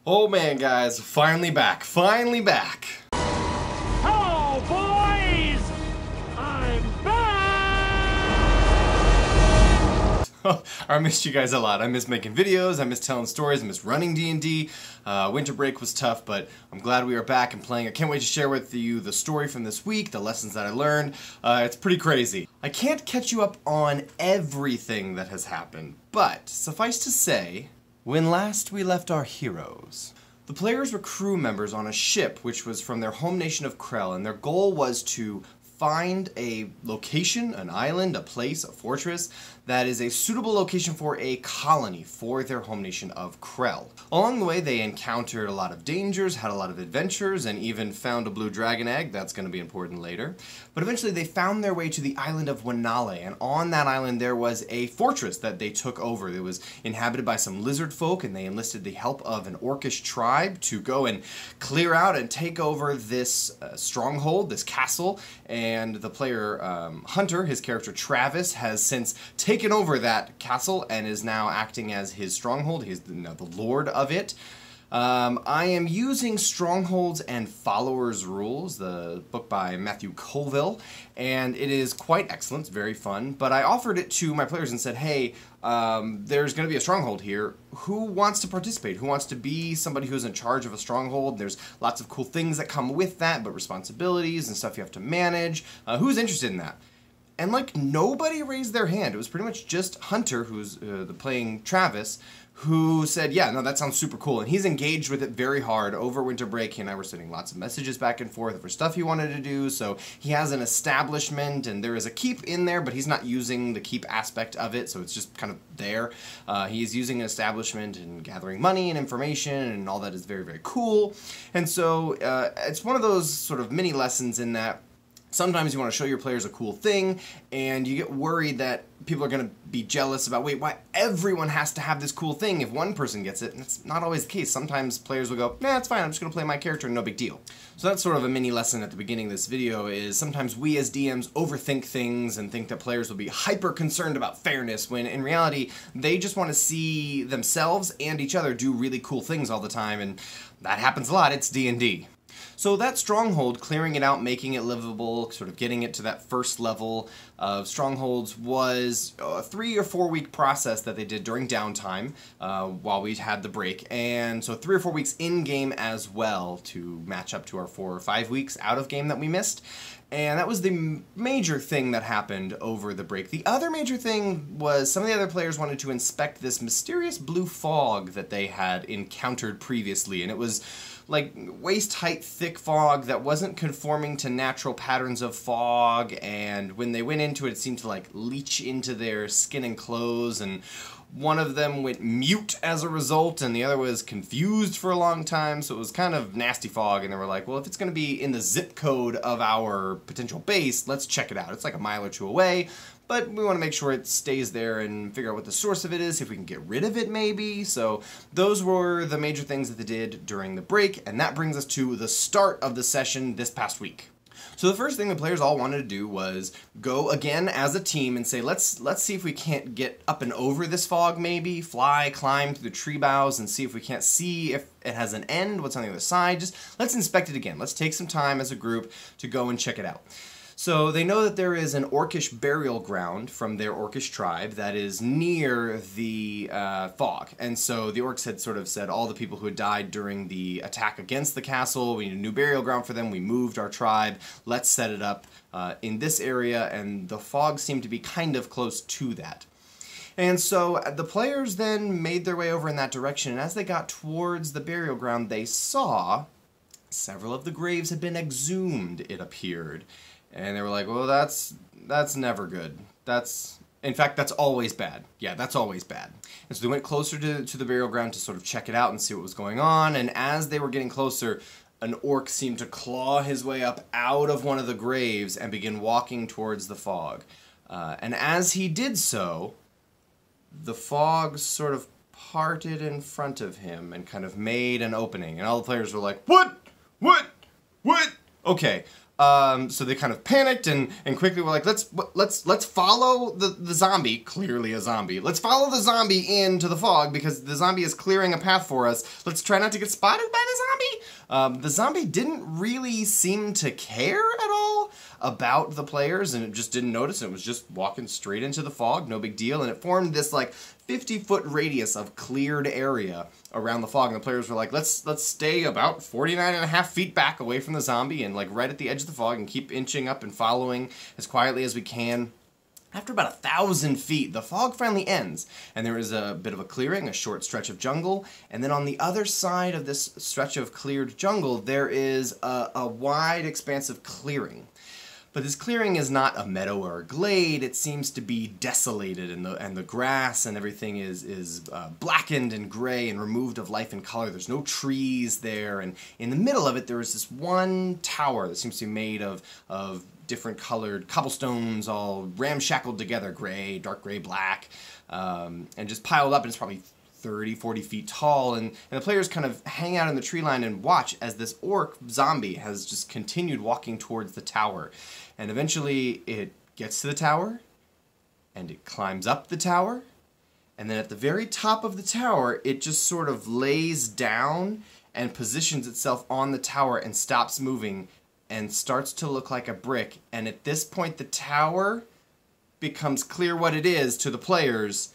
Oh man, guys, finally back, finally back. Hello, boys! I'm back! I missed you guys a lot. I miss making videos, I miss telling stories, I miss running D&D. Winter break was tough, but I'm glad we are back and playing. I can't wait to share with you the story from this week, the lessons that I learned. It's pretty crazy. I can't catch you up on everything that has happened, but suffice to say, when last we left our heroes, the players were crew members on a ship which was from their home nation of Krell, and their goal was to find a location, an island, a place, a fortress, that is a suitable location for a colony for their home nation of Krell. Along the way, they encountered a lot of dangers, had a lot of adventures, and even found a blue dragon egg. That's going to be important later. But eventually they found their way to the island of Wanale, and on that island there was a fortress that they took over. It was inhabited by some lizard folk, and they enlisted the help of an orcish tribe to go and clear out and take over this stronghold, this castle, and the player Hunter, his character Travis, has since taken over that castle and is now acting as his stronghold. He's now the lord of it. I am using Strongholds and Followers Rules, the book by Matthew Colville, and it is quite excellent. It's very fun, but I offered it to my players and said, hey, there's going to be a stronghold here. Who wants to participate? Who wants to be somebody who's in charge of a stronghold? There's lots of cool things that come with that, but responsibilities and stuff you have to manage. Who's interested in that? And like nobody raised their hand. It was pretty much just Hunter, who's playing Travis, who said, yeah, no, that sounds super cool. And he's engaged with it very hard. Over winter break, he and I were sending lots of messages back and forth for stuff he wanted to do. So he has an establishment, and there is a keep in there, but he's not using the keep aspect of it, so it's just kind of there. He's using an establishment and gathering money and information, and all that is very, very cool. And so it's one of those sort of mini lessons in that sometimes you want to show your players a cool thing, and you get worried that people are going to be jealous about, wait, why everyone has to have this cool thing if one person gets it? And that's not always the case. Sometimes players will go, nah, it's fine, I'm just going to play my character, no big deal. So that's sort of a mini lesson at the beginning of this video, is sometimes we as DMs overthink things and think that players will be hyper concerned about fairness, when in reality, they just want to see themselves and each other do really cool things all the time, and that happens a lot. It's D&D. So that stronghold, clearing it out, making it livable, sort of getting it to that first level of strongholds, was a 3 or 4 week process that they did during downtime while we had the break. And so 3 or 4 weeks in-game as well to match up to our 4 or 5 weeks out of game that we missed. And that was the major thing that happened over the break. The other major thing was some of the other players wanted to inspect this mysterious blue fog that they had encountered previously. And it was like waist-height thick fog that wasn't conforming to natural patterns of fog, and when they went into it, it seemed to like leach into their skin and clothes, and one of them went mute as a result, and the other was confused for a long time, so it was kind of nasty fog, and they were like, well, if it's going to be in the zip code of our potential base, let's check it out. It's like a mile or two away, but we want to make sure it stays there and figure out what the source of it is, if we can get rid of it maybe. So those were the major things that they did during the break, and that brings us to the start of the session this past week. So the first thing the players all wanted to do was go again as a team and say, let's see if we can't get up and over this fog maybe, fly, climb through the tree boughs and see if we can't see if it has an end, what's on the other side. Just let's inspect it again. Let's take some time as a group to go and check it out. So they know that there is an orcish burial ground from their orcish tribe that is near the fog. And so the orcs had sort of said, all the people who had died during the attack against the castle, we need a new burial ground for them, we moved our tribe, let's set it up in this area, and the fog seemed to be kind of close to that. And so the players then made their way over in that direction, and as they got towards the burial ground, they saw several of the graves had been exhumed, it appeared. And they were like, well, that's never good. In fact, that's always bad. Yeah, that's always bad. And so they went closer to the burial ground to sort of check it out and see what was going on. And as they were getting closer, an orc seemed to claw his way up out of one of the graves and begin walking towards the fog. And as he did so, the fog sort of parted in front of him and kind of made an opening. And all the players were like, what? Okay. So they kind of panicked and quickly were like, let's follow the zombie, clearly a zombie. Let's follow the zombie into the fog because the zombie is clearing a path for us. Let's try not to get spotted by the zombie. The zombie didn't really seem to care at all about the players, and it just didn't notice. It was just walking straight into the fog, no big deal, and it formed this like 50-foot radius of cleared area around the fog, and the players were like, let's stay about 49.5 feet back away from the zombie and like right at the edge of the fog and keep inching up and following as quietly as we can. After about 1,000 feet, the fog finally ends, and there is a bit of a clearing, a short stretch of jungle, and then on the other side of this stretch of cleared jungle, there is a wide expanse of clearing. But this clearing is not a meadow or a glade. It seems to be desolated, and the grass and everything is blackened and gray and removed of life and color. There's no trees there, and in the middle of it there is this one tower that seems to be made of different colored cobblestones all ramshackled together, gray, dark gray, black, and just piled up, and it's probably 30, 40 feet tall, and the players kind of hang out in the tree line and watch as this orc zombie has just continued walking towards the tower. And eventually it gets to the tower, and it climbs up the tower, and then at the very top of the tower, it just sort of lays down and positions itself on the tower and stops moving and starts to look like a brick. And at this point, the tower becomes clear what it is to the players.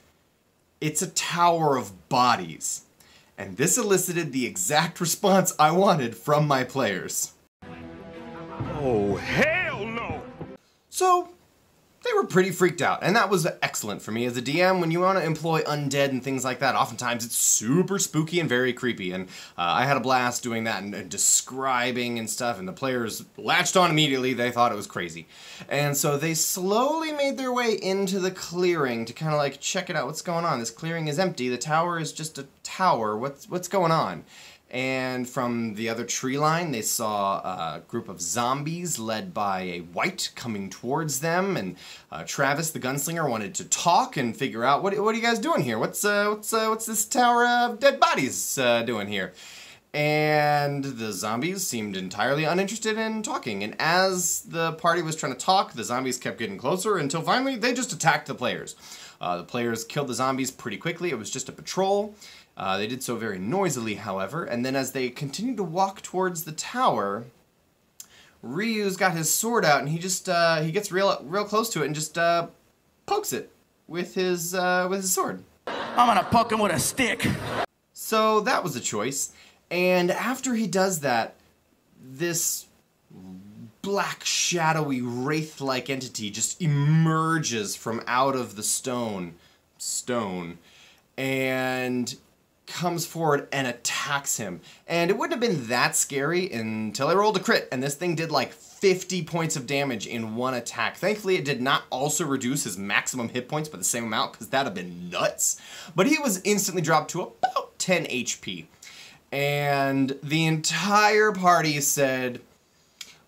It's a tower of bodies. And this elicited the exact response I wanted from my players. Oh, hell no! So, they were pretty freaked out, and that was excellent for me as a DM. When you want to employ undead and things like that, oftentimes it's super spooky and very creepy, and I had a blast doing that and describing and stuff, and the players latched on immediately. They thought it was crazy. And so they slowly made their way into the clearing to kind of like check it out. What's going on? This clearing is empty. The tower is just a tower. What's going on? And from the other tree line, they saw a group of zombies led by a wight coming towards them. And Travis, the gunslinger, wanted to talk and figure out what are you guys doing here? What's this tower of dead bodies doing here? And the zombies seemed entirely uninterested in talking. And as the party was trying to talk, the zombies kept getting closer until finally they just attacked the players. The players killed the zombies pretty quickly. It was just a patrol. They did so very noisily, however, and then as they continued to walk towards the tower, Ryu's got his sword out, and he just he gets real close to it and just pokes it with his sword. I'm gonna poke him with a stick. So that was a choice, and after he does that, this black, shadowy, wraith-like entity just emerges from out of the stone, and comes forward and attacks him. And it wouldn't have been that scary until I rolled a crit, and this thing did like 50 points of damage in one attack. Thankfully, it did not also reduce his maximum hit points by the same amount, because that'd have been nuts. But he was instantly dropped to about 10 HP. And the entire party said,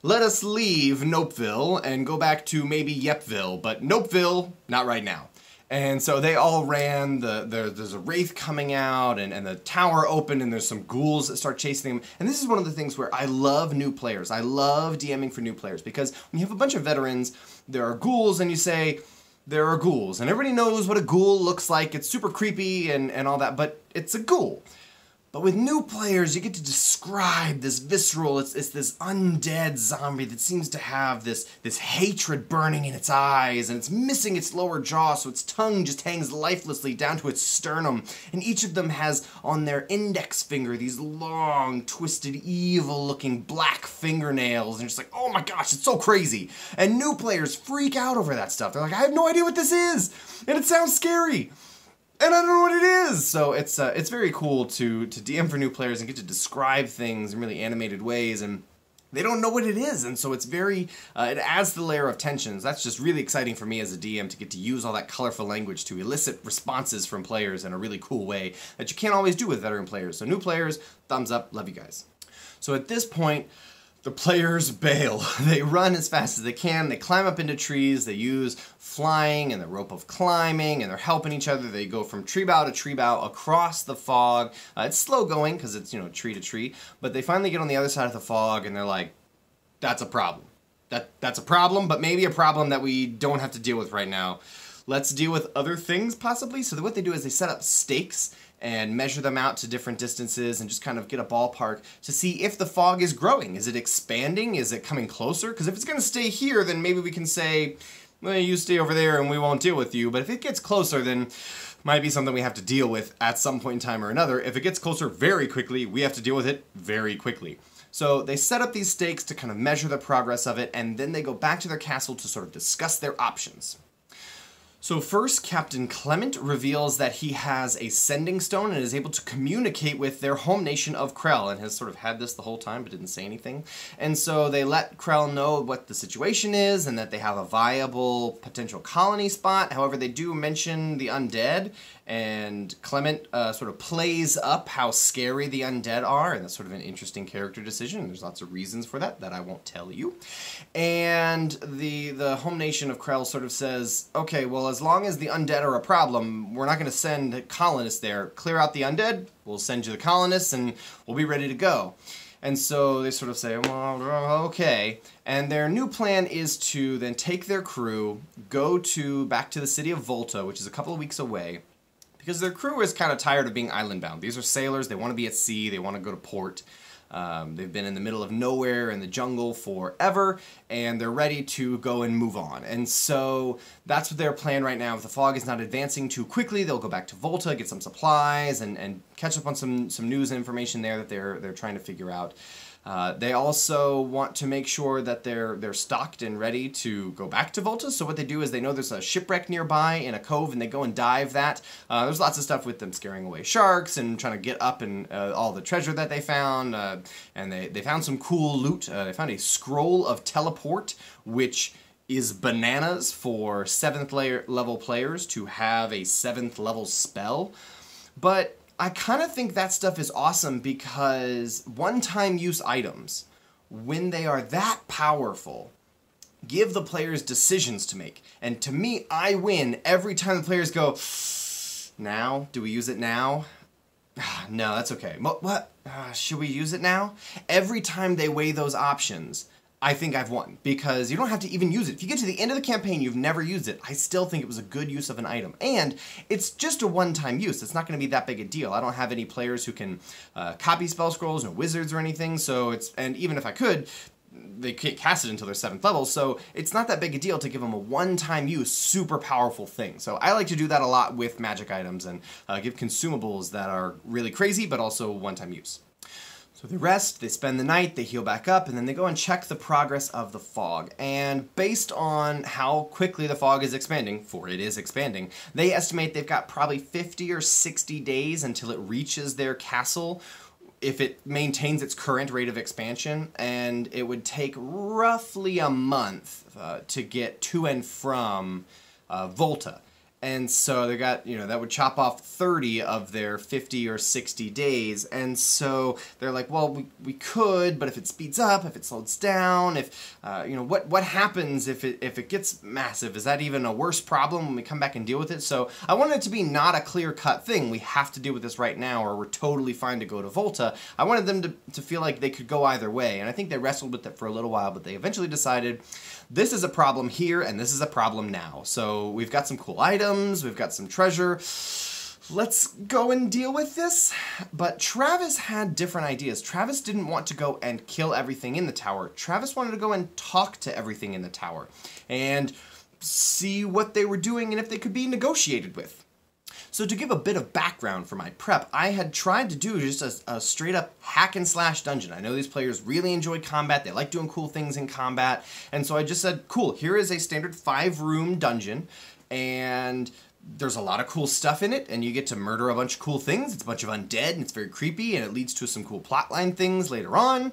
let us leave Nopeville and go back to maybe Yepville, but Nopeville, not right now. And so they all ran, there's a wraith coming out, and the tower opened, and there's some ghouls that start chasing them. And this is one of the things where I love new players. I love DMing for new players, because when you have a bunch of veterans, there are ghouls, and you say, there are ghouls. And everybody knows what a ghoul looks like. It's super creepy and all that, but it's a ghoul. But with new players, you get to describe this visceral, it's this undead zombie that seems to have this hatred burning in its eyes, and it's missing its lower jaw, so its tongue just hangs lifelessly down to its sternum. And each of them has on their index finger these long, twisted, evil-looking black fingernails, and you're just like, oh my gosh, it's so crazy. And new players freak out over that stuff. They're like, I have no idea what this is, and it sounds scary. And I don't know what it is! So it's very cool to DM for new players and get to describe things in really animated ways, and they don't know what it is, and so it's very, it adds the layer of tensions. That's just really exciting for me as a DM to get to use all that colorful language to elicit responses from players in a really cool way that you can't always do with veteran players. So new players, thumbs up, love you guys. So at this point, the players bail. They run as fast as they can, they climb up into trees, they use flying and the rope of climbing, and they're helping each other. They go from tree bough to tree bough across the fog. It's slow going, because it's, tree to tree, but they finally get on the other side of the fog, and they're like, that's a problem. That's a problem, but maybe a problem that we don't have to deal with right now. Let's deal with other things, possibly. So what they do is they set up stakes and measure them out to different distances and just kind of get a ballpark to see if the fog is growing. Is it expanding? Is it coming closer? Because if it's going to stay here, then maybe we can say, well, you stay over there and we won't deal with you. But if it gets closer, then might be something we have to deal with at some point in time or another. If it gets closer very quickly, we have to deal with it very quickly. So they set up these stakes to kind of measure the progress of it, and then they go back to their castle to sort of discuss their options. So first, Captain Clement reveals that he has a sending stone and is able to communicate with their home nation of Krell, and has sort of had this the whole time but didn't say anything. And so they let Krell know what the situation is and that they have a viable potential colony spot. However, they do mention the undead, and Clement sort of plays up how scary the undead are, and that's sort of an interesting character decision. There's lots of reasons for that I won't tell you. And the home nation of Krell sort of says, okay, well, as long as the undead are a problem, we're not going to send colonists there. Clear out the undead, we'll send you the colonists, and we'll be ready to go. And so they sort of say, well, okay. And their new plan is to then take their crew, go back to the city of Volta, which is a couple of weeks away, because their crew is kind of tired of being island bound. These are sailors, they want to be at sea, they want to go to port. They've been in the middle of nowhere in the jungle forever, and they're ready to go and move on. And so that's what their plan right now. If the fog is not advancing too quickly, they'll go back to Volta, get some supplies, and catch up on some news and information there that they're trying to figure out. They also want to make sure that they're stocked and ready to go back to Volta. So what they do is they know there's a shipwreck nearby in a cove, and they go and dive that. There's lots of stuff with them scaring away sharks and trying to get up and all the treasure that they found. And they found some cool loot. They found a scroll of teleport, which is bananas for 7th level players to have a 7th level spell. But I kind of think that stuff is awesome because one-time use items, when they are that powerful, give the players decisions to make. And to me, I win every time the players go, now? Do we use it now? No, that's okay. What? Should we use it now? Every time they weigh those options, I think I've won, because you don't have to even use it. If you get to the end of the campaign, you've never used it, I still think it was a good use of an item. And it's just a one-time use. It's not going to be that big a deal. I don't have any players who can copy spell scrolls, no wizards or anything, and even if I could, they can't cast it until they're 7th level, so it's not that big a deal to give them a one-time use, super powerful thing. So I like to do that a lot with magic items and give consumables that are really crazy, but also one-time use. So they rest, they spend the night, they heal back up, and then they go and check the progress of the fog. And based on how quickly the fog is expanding, for it is expanding, they estimate they've got probably 50 or 60 days until it reaches their castle, if it maintains its current rate of expansion, and it would take roughly a month to get to and from Volta. And so they got, that would chop off 30 of their 50 or 60 days. And so they're like, well, we could, but if it speeds up, if it slows down, if, what happens if it gets massive? Is that even a worse problem when we come back and deal with it? So I wanted it to be not a clear-cut thing. We have to deal with this right now, or we're totally fine to go to Volta. I wanted them to feel like they could go either way. And I think they wrestled with it for a little while, but they eventually decided this is a problem here, and this is a problem now. So we've got some cool items, we've got some treasure. Let's go and deal with this. But Travis had different ideas. Travis didn't want to go and kill everything in the tower. Travis wanted to go and talk to everything in the tower and see what they were doing and if they could be negotiated with. So to give a bit of background for my prep, I had tried to do just a straight up hack and slash dungeon. I know these players really enjoy combat, they like doing cool things in combat, and so I just said, cool, here is a standard 5-room dungeon, and there's a lot of cool stuff in it, and you get to murder a bunch of cool things. It's a bunch of undead, and it's very creepy, and it leads to some cool plotline things later on.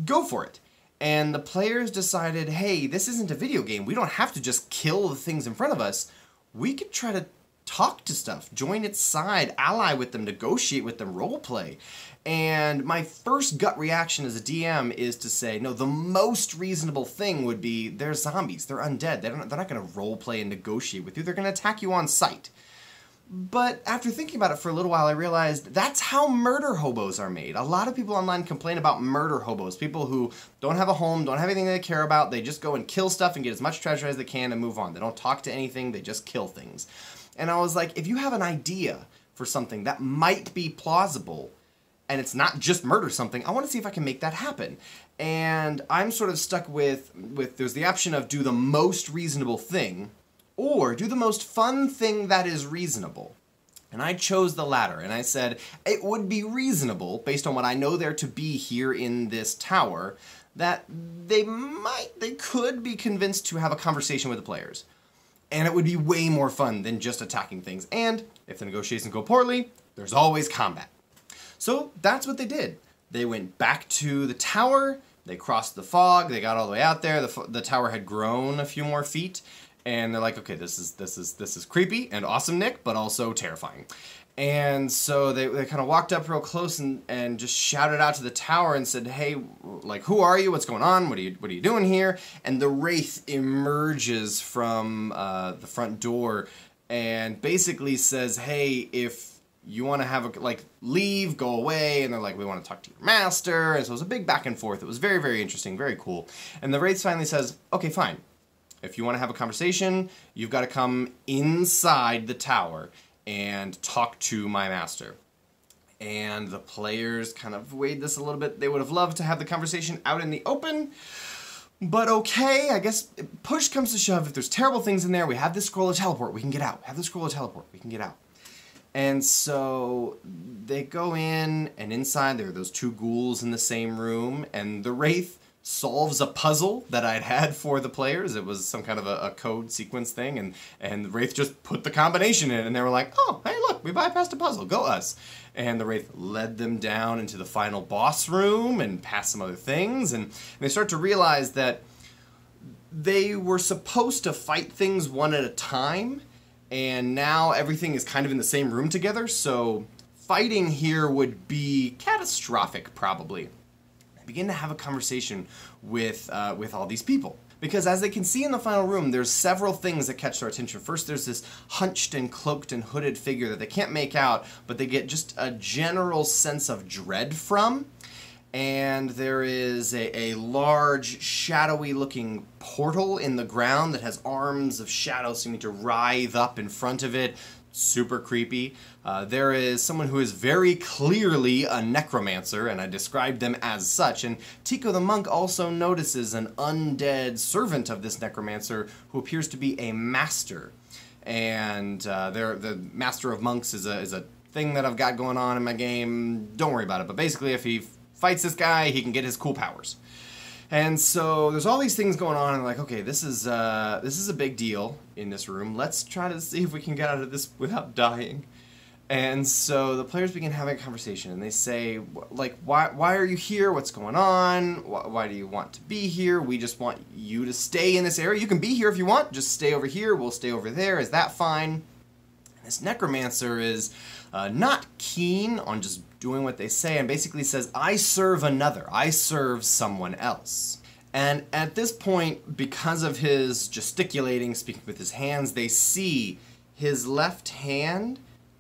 Go for it. And the players decided, hey, this isn't a video game. We don't have to just kill the things in front of us. We could try to talk to stuff, join its side, ally with them, negotiate with them, roleplay. And my first gut reaction as a DM is to say, no, the most reasonable thing would be, they're zombies, they're undead, they're not going to roleplay and negotiate with you, they're going to attack you on sight. But after thinking about it for a little while, I realized that's how murder hobos are made. A lot of people online complain about murder hobos, people who don't have a home, don't have anything they care about, they just go and kill stuff and get as much treasure as they can and move on. They don't talk to anything, they just kill things. And I was like, if you have an idea for something that might be plausible, and it's not just murder something, I want to see if I can make that happen. And I'm sort of stuck with there's the option of do the most reasonable thing, or do the most fun thing that is reasonable. And I chose the latter, and I said it would be reasonable, based on what I know there to be here in this tower, that they could be convinced to have a conversation with the players. And it would be way more fun than just attacking things. And if the negotiations go poorly, there's always combat. So that's what they did. They went back to the tower, they crossed the fog, they got all the way out there, the tower had grown a few more feet, and they're like, okay, this is creepy and awesome, Nick, but also terrifying. And so they kind of walked up real close and just shouted out to the tower and said, hey, like, who are you? What's going on? What are you doing here? And the Wraith emerges from the front door and basically says, hey, if you want to have leave, go away. And they're like, we want to talk to your master. And so it was a big back and forth. It was very, very interesting, very cool. And the Wraith finally says, okay, fine. If you want to have a conversation, you've got to come inside the tower and talk to my master. And the players kind of weighed this a little bit. They would have loved to have the conversation out in the open, but okay, I guess push comes to shove. If there's terrible things in there, we have this scroll of teleport, we can get out. Have the scroll of teleport, we can get out. And so they go in, and inside there are those two ghouls in the same room, and the Wraith solves a puzzle that I'd had for the players. It was some kind of a code sequence thing, and the Wraith just put the combination in, and they were like, oh, hey, look, we bypassed a puzzle, go us. And the Wraith led them down into the final boss room and past some other things, and they start to realize that they were supposed to fight things one at a time, and now everything is kind of in the same room together, so fighting here would be catastrophic, probably. Begin to have a conversation with all these people. Because as they can see in the final room, there's several things that catch their attention. First, there's this hunched and cloaked and hooded figure that they can't make out, but they get just a general sense of dread from. And there is a large, shadowy-looking portal in the ground that has arms of shadow seeming to writhe up in front of it. Super creepy. There is someone who is very clearly a necromancer, and I described them as such. And Tico the monk also notices an undead servant of this necromancer who appears to be a master. And the master of monks is a thing that I've got going on in my game. Don't worry about it. But basically, if he fights this guy, he can get his cool powers. And so there's all these things going on, and like, okay, this is a big deal in this room. Let's try to see if we can get out of this without dying. And so the players begin having a conversation, and they say, like, why are you here? What's going on? Why do you want to be here? We just want you to stay in this area. You can be here if you want. Just stay over here. We'll stay over there. Is that fine? And this necromancer is not keen on just doing what they say, and basically says, I serve another. I serve someone else. And at this point, because of his gesticulating, speaking with his hands, they see his left hand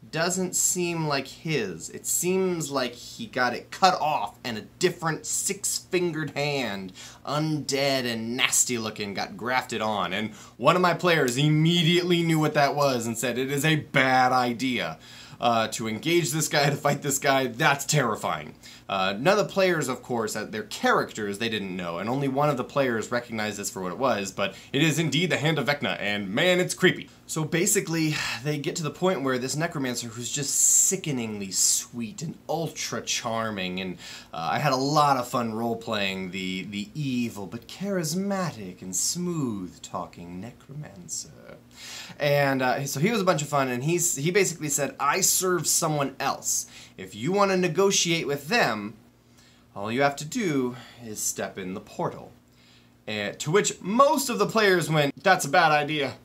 doesn't seem like his. It seems like he got it cut off, and a different six-fingered hand, undead and nasty looking, got grafted on. And one of my players immediately knew what that was and said, it is a bad idea. To engage this guy, to fight this guy, that's terrifying. None of the players, of course, their characters, they didn't know, and only one of the players recognized this for what it was, but it is indeed the Hand of Vecna, and man, it's creepy. So basically, they get to the point where this necromancer, who's just sickeningly sweet and ultra charming, and I had a lot of fun role-playing the evil but charismatic and smooth-talking necromancer. And so he was a bunch of fun, and he basically said, I serve someone else. If you want to negotiate with them, all you have to do is step in the portal. To which most of the players went, that's a bad idea.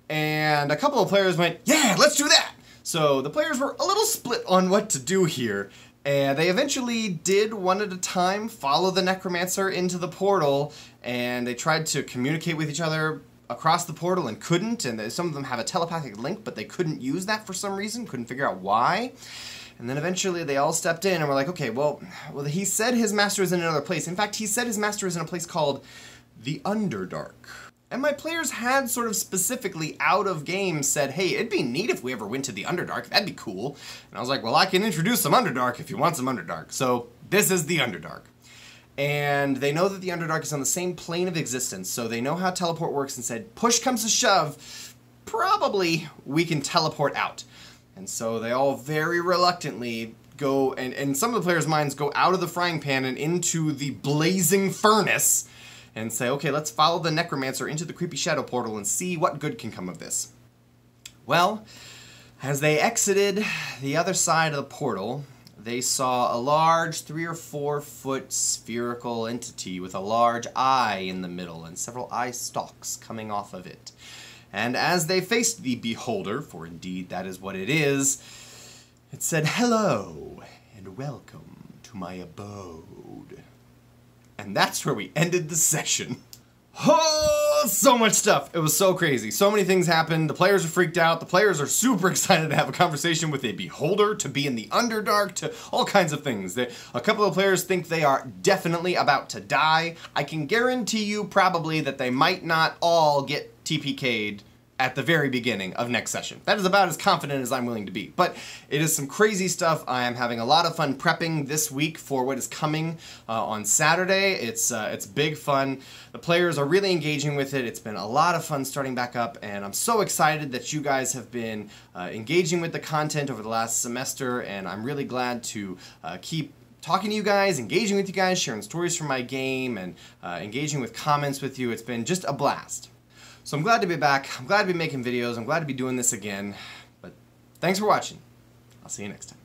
And a couple of players went, yeah, let's do that! So the players were a little split on what to do here. And they eventually did, one at a time, follow the necromancer into the portal, and they tried to communicate with each other. across the portal and couldn't, and some of them have a telepathic link, but they couldn't use that for some reason, couldn't figure out why. And then eventually they all stepped in and were like, okay, well, he said his master is in another place. In fact, he said his master is in a place called the Underdark. And my players had sort of specifically out of game said, hey, it'd be neat if we ever went to the Underdark. That'd be cool. And I was like, well, I can introduce some Underdark if you want some Underdark. So this is the Underdark. And they know that the Underdark is on the same plane of existence, so they know how teleport works and said, push comes to shove, probably we can teleport out. And so they all very reluctantly go, and some of the players' minds go out of the frying pan and into the blazing furnace and say, okay, let's follow the necromancer into the creepy shadow portal and see what good can come of this. Well, as they exited the other side of the portal, they saw a large 3 or 4 foot spherical entity with a large eye in the middle and several eye stalks coming off of it. And as they faced the beholder, for indeed that is what it is, it said, hello and welcome to my abode. And that's where we ended the session. Oh, so much stuff. It was so crazy. So many things happened. The players are freaked out. The players are super excited to have a conversation with a beholder, to be in the Underdark, to all kinds of things. A couple of players think they are definitely about to die. I can guarantee you probably that they might not all get TPK'd at the very beginning of next session. That is about as confident as I'm willing to be. But it is some crazy stuff. I am having a lot of fun prepping this week for what is coming on Saturday. It's big fun. The players are really engaging with it. It's been a lot of fun starting back up, and I'm so excited that you guys have been engaging with the content over the last semester, and I'm really glad to keep talking to you guys, engaging with you guys, sharing stories from my game, and engaging with comments with you. It's been just a blast. So I'm glad to be back. I'm glad to be making videos. I'm glad to be doing this again. But thanks for watching. I'll see you next time.